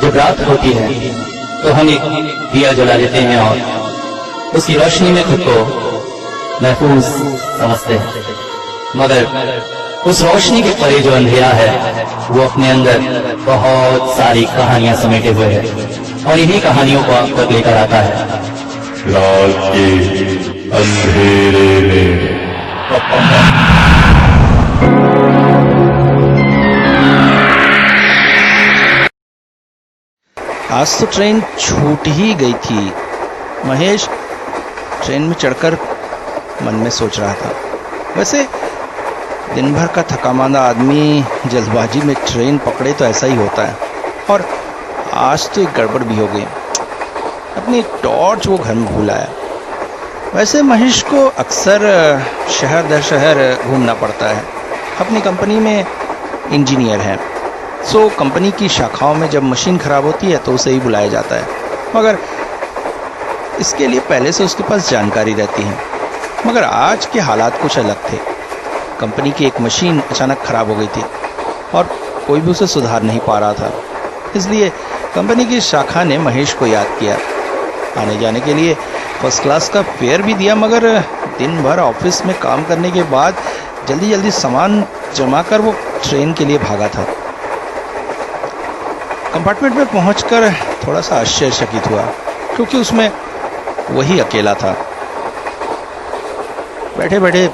जब रात होती है तो हम एक दिया जला लेते हैं और उसकी रोशनी में खुद को महफूज समझते हैं, मगर उस रोशनी के परे जो अंधेरा है वो अपने अंदर बहुत सारी कहानियां समेटे हुए है और इन्हीं कहानियों को आप तक लेकर आता है। रात के अंधेरे में आज तो ट्रेन छूट ही गई थी। महेश ट्रेन में चढ़कर मन में सोच रहा था। वैसे दिन भर का थकामांदा आदमी जल्दबाजी में ट्रेन पकड़े तो ऐसा ही होता है, और आज तो एक गड़बड़ भी हो गई। अपनी टॉर्च वो घर में भूल आया। वैसे महेश को अक्सर शहर दर शहर घूमना पड़ता है। अपनी कंपनी में इंजीनियर है, सो कंपनी की शाखाओं में जब मशीन खराब होती है तो उसे ही बुलाया जाता है, मगर इसके लिए पहले से उसके पास जानकारी रहती है। मगर आज के हालात कुछ अलग थे। कंपनी की एक मशीन अचानक खराब हो गई थी और कोई भी उसे सुधार नहीं पा रहा था। इसलिए कंपनी की शाखा ने महेश को याद किया। आने जाने के लिए फर्स्ट क्लास का फेयर भी दिया, मगर दिन भर ऑफिस में काम करने के बाद जल्दी जल्दी सामान जमा कर वो ट्रेन के लिए भागा था। कंपार्टमेंट में पहुंचकर थोड़ा सा आश्चर्यचकित हुआ, क्योंकि उसमें वही अकेला था। बैठे बैठे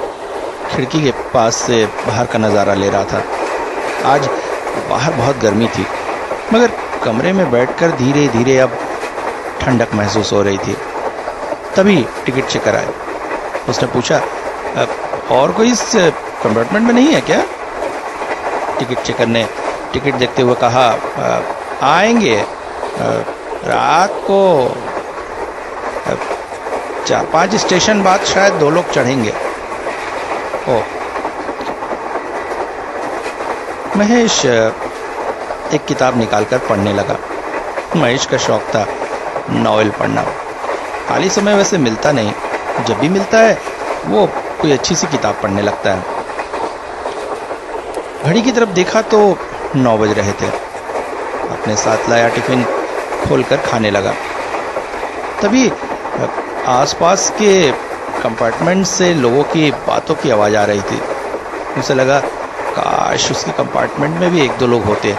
खिड़की के पास से बाहर का नज़ारा ले रहा था। आज बाहर बहुत गर्मी थी, मगर कमरे में बैठकर धीरे धीरे अब ठंडक महसूस हो रही थी। तभी टिकट चेकर आए। उसने पूछा, और कोई इस कंपार्टमेंट में नहीं है क्या? टिकट चेकर ने टिकट देखते हुए कहा, आएंगे, रात को 4-5 स्टेशन बाद शायद 2 लोग चढ़ेंगे। ओ, महेश एक किताब निकालकर पढ़ने लगा। महेश का शौक था नॉवेल पढ़ना। खाली समय वैसे मिलता नहीं, जब भी मिलता है वो कोई अच्छी सी किताब पढ़ने लगता है। घड़ी की तरफ देखा तो 9 बज रहे थे। अपने साथ लाया टिफिन खोलकर खाने लगा। तभी आसपास के कंपार्टमेंट से लोगों की बातों की आवाज़ आ रही थी। उसे लगा, काश उसके कंपार्टमेंट में भी 1-2 लोग होते,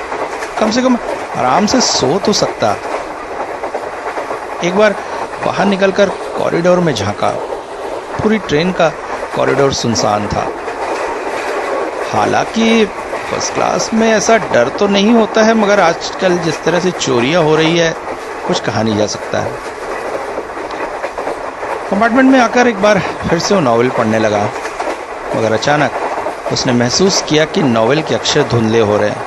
कम से कम आराम से सो तो सकता। एक बार बाहर निकलकर कॉरिडोर में झांका। पूरी ट्रेन का कॉरिडोर सुनसान था। हालांकि फर्स्ट क्लास में ऐसा डर तो नहीं होता है, मगर आजकल जिस तरह से चोरियां हो रही है, कुछ कहा नहीं जा सकता है। कंपार्टमेंट में आकर एक बार फिर से वो नॉवेल पढ़ने लगा, मगर अचानक उसने महसूस किया कि नॉवेल के अक्षर धुंधले हो रहे हैं,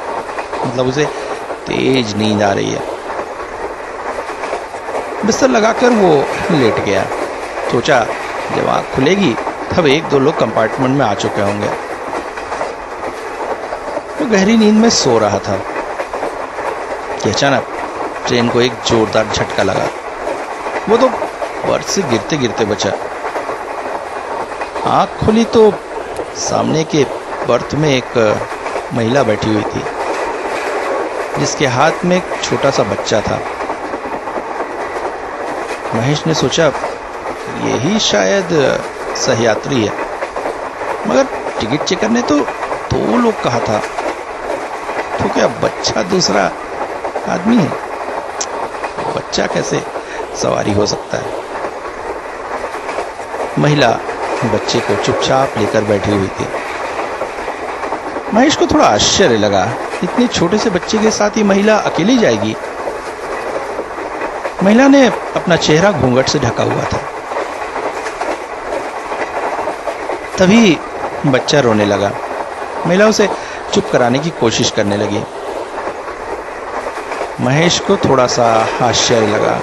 मतलब उसे तेज नींद आ रही है। बिस्तर लगाकर वो लेट गया। सोचा, जब आँख खुलेगी तब 1-2 लोग कंपार्टमेंट में आ चुके होंगे। वो गहरी नींद में सो रहा था कि अचानक ट्रेन को एक जोरदार झटका लगा। वो तो बर्थ से गिरते गिरते बचा। आँख खुली तो सामने के बर्थ में एक महिला बैठी हुई थी, जिसके हाथ में एक छोटा सा बच्चा था। महेश ने सोचा, यही शायद सहयात्री है, मगर टिकट चेकर ने तो 2 लोग कहा था, तो क्या बच्चा दूसरा आदमी है? बच्चा कैसे सवारी हो सकता है? महिला बच्चे को चुपचाप लेकर बैठी हुई थी। महेश को थोड़ा आश्चर्य लगा, इतने छोटे से बच्चे के साथ ही महिला अकेली जाएगी? महिला ने अपना चेहरा घूंघट से ढका हुआ था। तभी बच्चा रोने लगा। महिला उसे चुप कराने की कोशिश करने लगी। महेश को थोड़ा सा आश्चर्य लगा।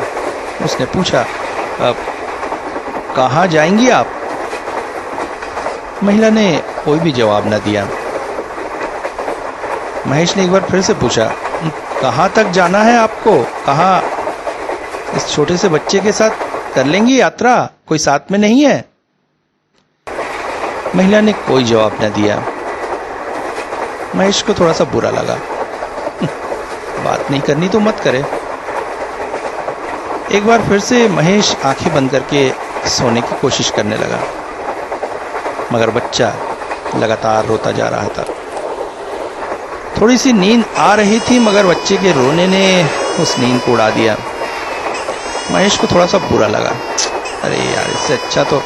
उसने पूछा, कहाँ जाएंगी आप? महिला ने कोई भी जवाब न दिया। महेश ने एक बार फिर से पूछा, कहाँ तक जाना है आपको? कहाँ? इस छोटे से बच्चे के साथ कर लेंगी यात्रा? कोई साथ में नहीं है? महिला ने कोई जवाब न दिया। महेश को थोड़ा सा बुरा लगा। बात नहीं करनी तो मत करे। एक बार फिर से महेश आंखें बंद करके सोने की कोशिश करने लगा, मगर बच्चा लगातार रोता जा रहा था। थोड़ी सी नींद आ रही थी, मगर बच्चे के रोने ने उस नींद को उड़ा दिया। महेश को थोड़ा सा बुरा लगा। अरे यार, इससे अच्छा तो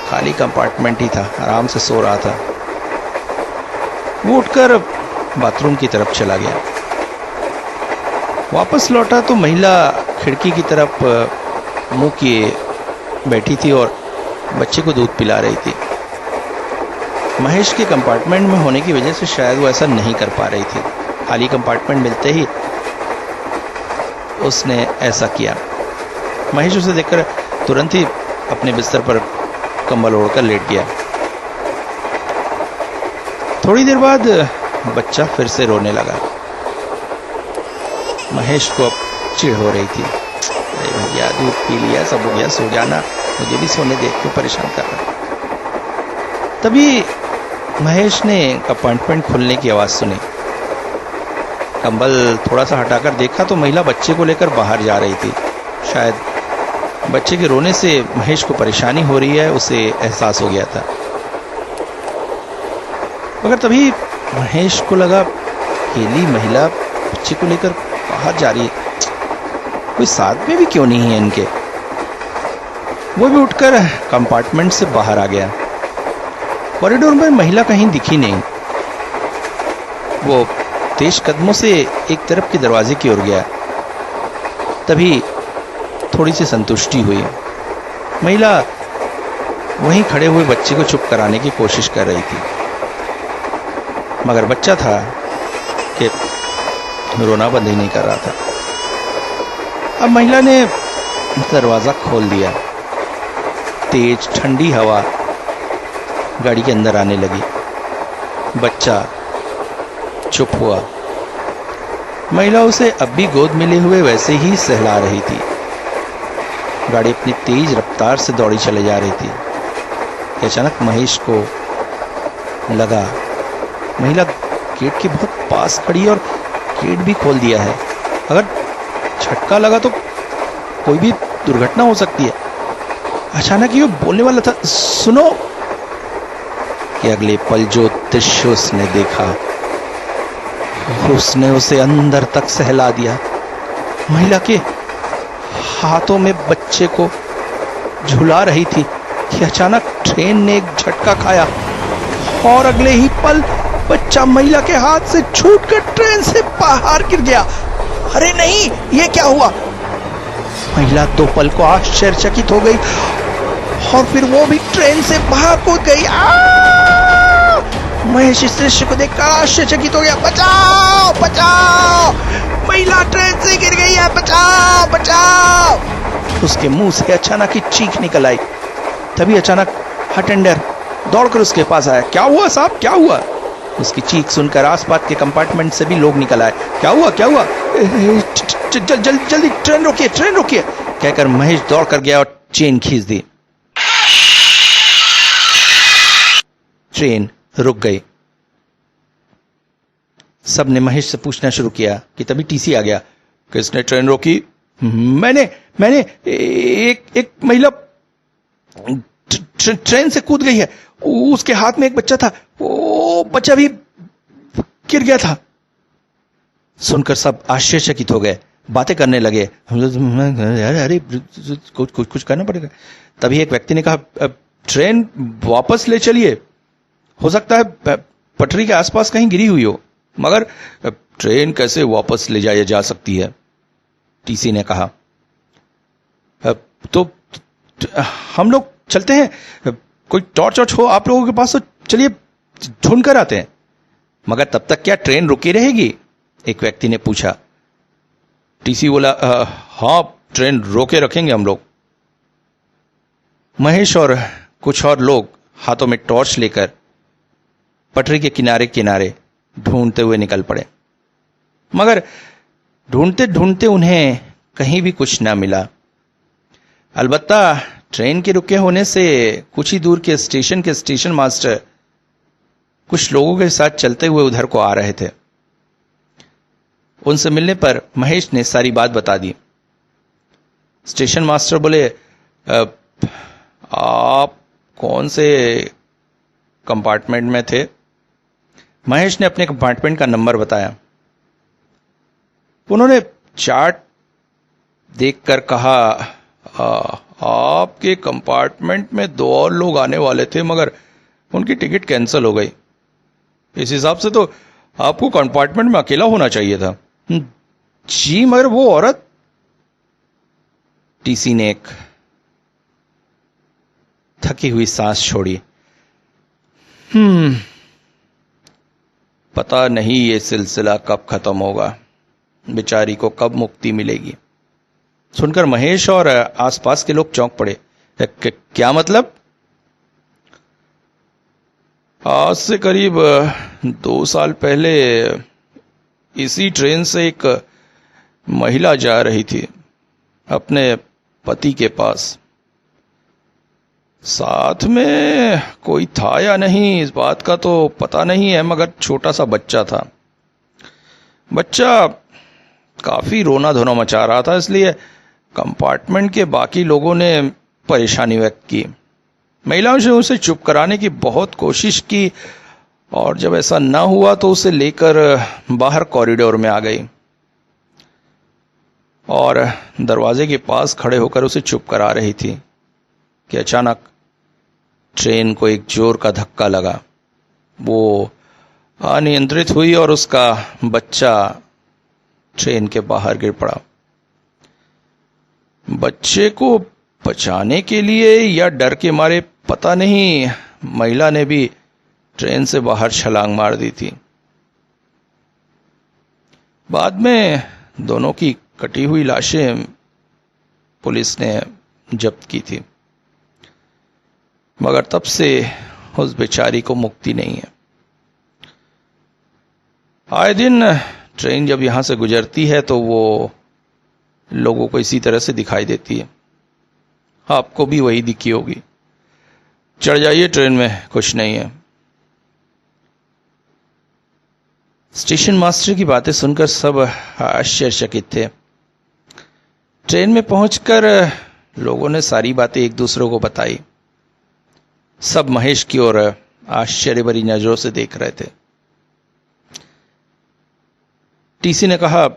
खाली कंपार्टमेंट ही था, आराम से सो रहा था। वो उठकर बाथरूम की तरफ चला गया। वापस लौटा तो महिला खिड़की की तरफ मुंह किए बैठी थी और बच्चे को दूध पिला रही थी। महेश के कंपार्टमेंट में होने की वजह से शायद वो ऐसा नहीं कर पा रही थी। खाली कंपार्टमेंट मिलते ही उसने ऐसा किया। महेश उसे देखकर तुरंत ही अपने बिस्तर पर कंबल ओढ़कर लेट गया। थोड़ी देर बाद बच्चा फिर से रोने लगा। महेश को अब चिढ़ हो रही थी। अरे भैया, दूध पी लिया, सब हो गया, सो जाना, मुझे भी सोने दे, क्यों परेशान कर रहा। तभी महेश ने अपॉइंटमेंट खुलने की आवाज सुनी। कंबल थोड़ा सा हटाकर देखा तो महिला बच्चे को लेकर बाहर जा रही थी। शायद बच्चे के रोने से महेश को परेशानी हो रही है, उसे एहसास हो गया था। मगर तभी महेश को लगा, अकेली महिला बच्चे को लेकर बाहर जा रही है, कोई साथ में भी क्यों नहीं है इनके। वो भी उठकर कंपार्टमेंट से बाहर आ गया। कॉरिडोर में महिला कहीं दिखी नहीं। वो तेज कदमों से एक तरफ के दरवाजे की ओर गया। तभी थोड़ी सी संतुष्टि हुई। महिला वहीं खड़े हुए बच्चे को चुप कराने की कोशिश कर रही थी, मगर बच्चा था कि रोना बंद ही नहीं कर रहा था। अब महिला ने दरवाजा खोल दिया। तेज ठंडी हवा गाड़ी के अंदर आने लगी। बच्चा चुप हुआ। महिला उसे अब भी गोद मिले हुए वैसे ही सहला रही थी। गाड़ी अपनी तेज रफ्तार से दौड़ी चले जा रही थी। अचानक महेश को लगा महिला गेट के बहुत पास खड़ी और गेट भी खोल दिया है। अगर झटका लगा तो कोई भी दुर्घटना हो सकती है। अचानक ये बोलने वाला था, सुनो। कि अगले पल जो दृश्य उसने देखा, उसने उसे अंदर तक सहला दिया। महिला के हाथों में बच्चे को झुला रही थी कि अचानक ट्रेन ने एक झटका खाया और अगले ही पल बच्चा महिला के हाथ से छूटकर ट्रेन से बाहर गिर गया। अरे नहीं, ये क्या हुआ। महिला दो पल को आश्चर्यचकित हो गई और फिर वो भी ट्रेन से बाहर कूद गई। महेश इस दृश्य को देखकर आश्चर्यचकित हो गया। बचाओ बचाओ, महिला ट्रेन से गिर गई है, बचाओ बचाओ। उसके मुंह से अचानक ही चीख निकल आई। तभी अचानक अटेंडर दौड़कर उसके पास आया। क्या हुआ साहब, क्या हुआ। उसकी चीख सुनकर आसपास के कंपार्टमेंट से भी लोग निकल आए। क्या हुआ क्या हुआ, जल्दी ट्रेन रोकिए, ट्रेन रोकिए, कहकर महेश दौड़ कर गया और चेन खींच दी। ट्रेन रुक गई। सबने महेश से पूछना शुरू किया कि तभी टीसी आ गया। किसने ट्रेन रोकी। मैंने एक महिला ट्रेन से कूद गई है, उसके हाथ में एक बच्चा था, वो बच्चा भी गिर गया था। सुनकर सब आश्चर्यचकित हो गए, बातें करने लगे। अरे कुछ करना पड़ेगा। तभी एक व्यक्ति ने कहा, ट्रेन वापस ले चलिए, हो सकता है पटरी के आसपास कहीं गिरी हुई हो, मगर ट्रेन कैसे वापस ले जाया जा सकती है। टीसी ने कहा, तो हम लोग चलते हैं, कोई टॉर्च वॉर्च हो आप लोगों के पास तो चलिए ढूंढ कर आते हैं। मगर तब तक क्या ट्रेन रुकी रहेगी, एक व्यक्ति ने पूछा। टीसी बोला, हाँ ट्रेन रोके रखेंगे हम लोग। महेश और कुछ और लोग हाथों में टॉर्च लेकर पटरी के किनारे किनारे ढूंढते हुए निकल पड़े, मगर ढूंढते ढूंढते उन्हें कहीं भी कुछ ना मिला। अलबत्ता ट्रेन के रुके होने से कुछ ही दूर के स्टेशन मास्टर कुछ लोगों के साथ चलते हुए उधर को आ रहे थे। उनसे मिलने पर महेश ने सारी बात बता दी। स्टेशन मास्टर बोले, आप कौन से कंपार्टमेंट में थे? महेश ने अपने कंपार्टमेंट का नंबर बताया। उन्होंने चार्ट देखकर कहा, आपके कंपार्टमेंट में 2 और लोग आने वाले थे, मगर उनकी टिकट कैंसिल हो गई। इस हिसाब से तो आपको कंपार्टमेंट में अकेला होना चाहिए था। जी, मगर वो औरत। टीसी ने एक थकी हुई सांस छोड़ी। पता नहीं ये सिलसिला कब खत्म होगा, बेचारी को कब मुक्ति मिलेगी। सुनकर महेश और आसपास के लोग चौंक पड़े। क्या मतलब? आज से करीब 2 साल पहले इसी ट्रेन से एक महिला जा रही थी अपने पति के पास। साथ में कोई था या नहीं इस बात का तो पता नहीं है, मगर छोटा सा बच्चा था। बच्चा काफी रोना धोना मचा रहा था, इसलिए कंपार्टमेंट के बाकी लोगों ने परेशानी व्यक्त की। महिलाओं ने उसे चुप कराने की बहुत कोशिश की और जब ऐसा ना हुआ तो उसे लेकर बाहर कॉरिडोर में आ गई और दरवाजे के पास खड़े होकर उसे चुप करा रही थी कि अचानक ट्रेन को एक जोर का धक्का लगा। वो अनियंत्रित हुई और उसका बच्चा ट्रेन के बाहर गिर पड़ा। बच्चे को बचाने के लिए या डर के मारे पता नहीं, महिला ने भी ट्रेन से बाहर छलांग मार दी थी। बाद में दोनों की कटी हुई लाशें पुलिस ने जब्त की थी, मगर तब से उस बेचारी को मुक्ति नहीं है। आए दिन ट्रेन जब यहां से गुजरती है तो वो लोगों को इसी तरह से दिखाई देती है। आपको भी वही दिखी होगी। चढ़ जाइए ट्रेन में, कुछ नहीं है। स्टेशन मास्टर की बातें सुनकर सब आश्चर्यचकित थे। ट्रेन में पहुंचकर लोगों ने सारी बातें एक दूसरे को बताई। सब महेश की ओर आश्चर्य भरी नजरों से देख रहे थे। टीसी ने कहा,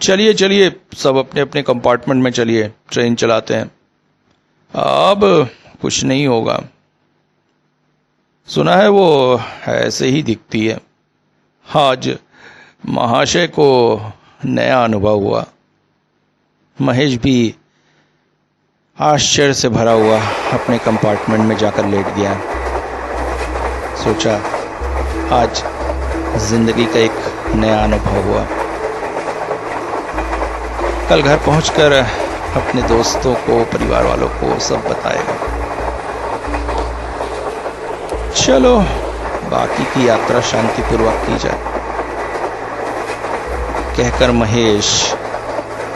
चलिए चलिए, सब अपने अपने कंपार्टमेंट में चलिए, ट्रेन चलाते हैं। अब कुछ नहीं होगा। सुना है वो ऐसे ही दिखती है। आज महाशय को नया अनुभव हुआ। महेश भी आश्चर्य से भरा हुआ अपने कंपार्टमेंट में जाकर लेट गया। सोचा आज जिंदगी का एक नया अनुभव हुआ। कल घर पहुंचकर अपने दोस्तों को, परिवार वालों को सब बताएगा। चलो बाकी की यात्रा शांतिपूर्वक की जाए, कहकर महेश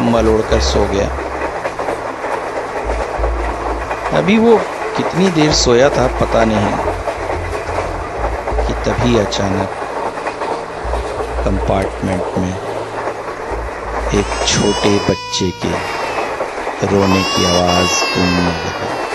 मलोड़कर सो गया। अभी वो कितनी देर सोया था पता नहीं कि तभी अचानक कंपार्टमेंट में एक छोटे बच्चे के रोने की आवाज गूंजने लगी।